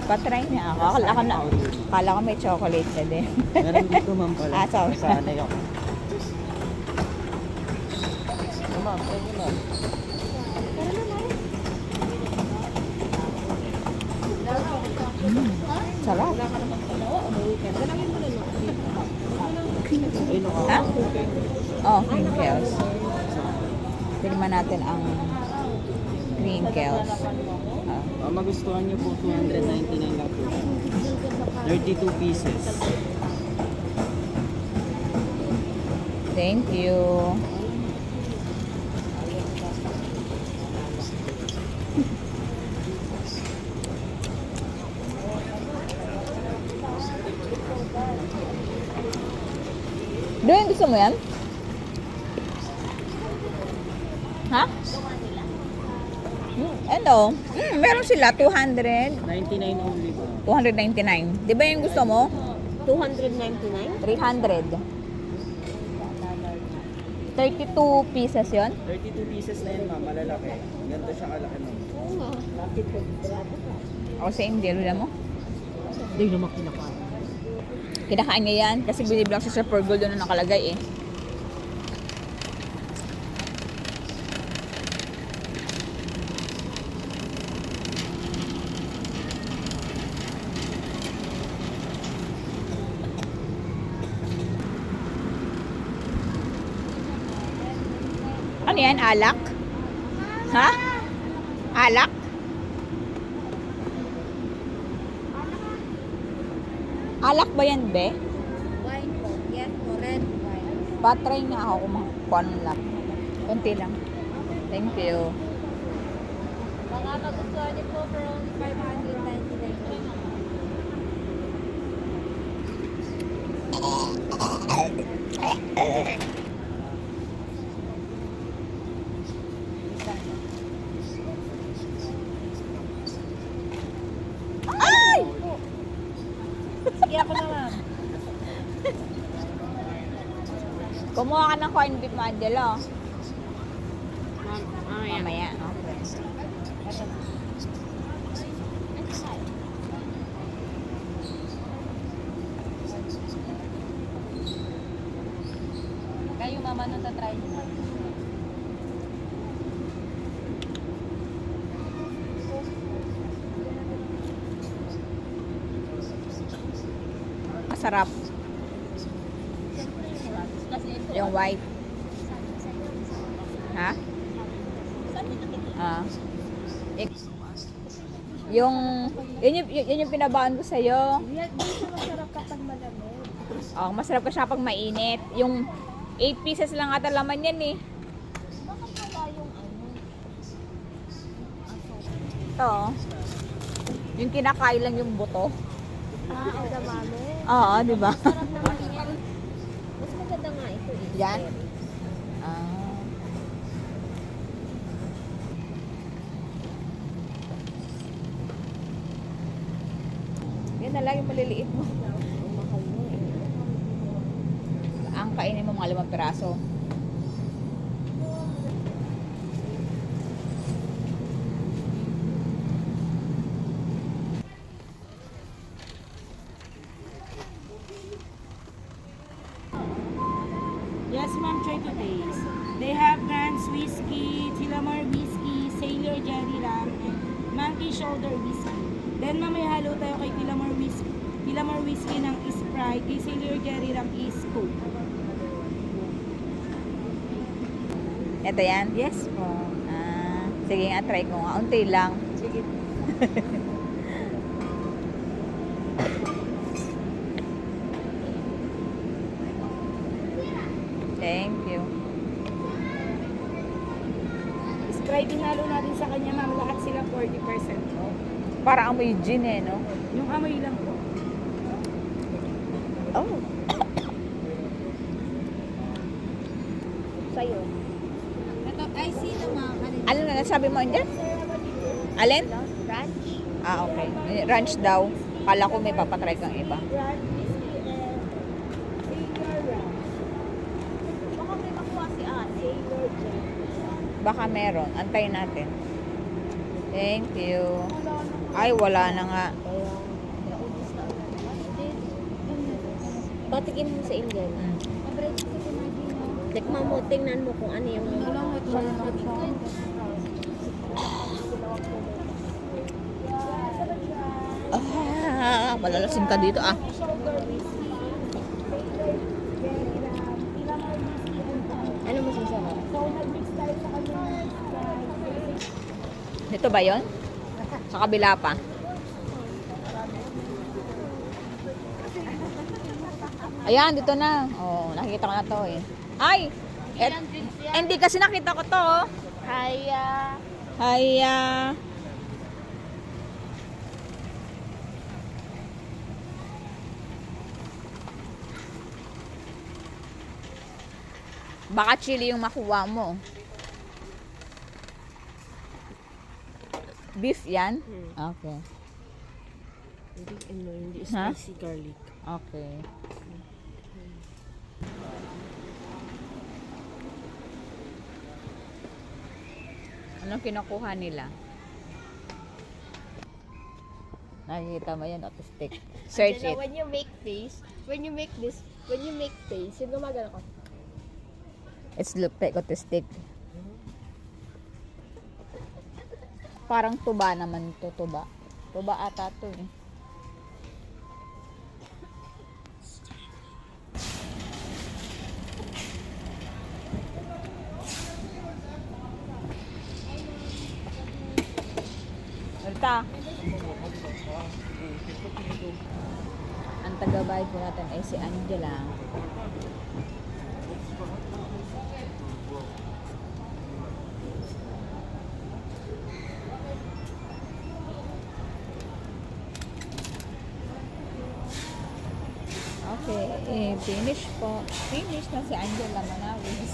Patry niya ako. Akala ko may chocolate na din. Meron dito ma'am pala. Sorry. Masanay ako. Ma'am, thank you ma'am. Sarap. Ha? Oh, crinkles. Tignan natin ang crinkles. Magustuhan niyo po 299 lang po. 32 pieces. Thank you. Doon, gusto mo yan? Ha? Ano? Meron sila 200. 99 only po. 299. Di ba yung gusto mo? 299? 300. 32 pieces yon. 32 pieces na yun ma'am, malalaki. Ganito siya kalaki ma'am. Oo nga. Ako sa hindi, lula mo? Hindi naman kinakain. Kinakain niya yan kasi bilib lang siya sa per gold doon na nakalagay eh. Ano yan? Alak? Ha? Alak? Alak ba yan, be? Wine po. Yes po. Red wine. Patry nga ako kung anong lap. Kunti lang. Thank you. Baka magustuhan niyo po for only 599. Ay! Sige ako naman. Kumuha ka ng corned beef, Angelo. Mamaya. Mamaya. Okay. Kayo mama nung tatry niyo. Masarap. Yung white. Ha? Ah. Yung, yun yung pinabaan ko sa'yo. Yan, dito masarap kapag malamig. Oh, masarap ka siya pag mainit. Yung 8 pieces lang ata laman yan eh. Bakit wala yung ano? Ito. Oh. Yung kinakain lang yung buto. Ang damami. Oo, di ba? Sarap naman yan. Mas maganda nga ito eh. Yan. Ah. Yan na lang yung maliliit mo. Ang mahal mo eh. Ang kainin mo mga 5 piraso. Yes, ma'am, try to taste. They have Grant's Whiskey, Tillamore Whiskey, Sailor Jerry Rum, and Monkey Shoulder Whiskey. Then, mamaya halo tayo kay Tillamore Whiskey ng Sprite, kay Sailor Jerry Rum is Coke. Ito yan? Yes po. Ah, sige nga, try ko nga. Unti lang. Sige. Thank you. Sprite din halo natin sa kanya, ma'am. Lahat sila 40% po. Para amoy gin eh, no? Yung amoy lang po. Oh. Sa'yo. Ito, I see na mga Ano na nasabi mo dyan? Alin? Ranch. Ah, okay. Ranch daw. Kala ko may papatry kang iba. Grant Whiskey and Sailor Rum. Baka may makuha si Sailor Jerry. Baka meron. Antayin natin. Thank you. Ay, wala na nga. Kaya Patikin mo sa Indian. Tikman mo, tingnan mo kung ano yung... Malalasing ka dito ah. Ano mo sasarap? Dito ba yon? Sa kabila pa. Ayan, dito na. Oh, nakikita ko na to eh. Ay! Hindi kasi nakita ko to. Oh. Kaya... Haya. Baka chili yung makuha mo. Beef yan? Okay. Hindi Ha? spicy garlic. Okay. Anong kinukuha nila? Nakikita mo yan, autistic. Search Angela, it. when you make face, when you make face, yung gumagano ka. It's look like autistic. Parang tuba naman to, tuba. Tuba ata to eh. Alta. Ang tagabayad po natin ay si Angela. Okay, finish po. Finish na si Angela Manawis.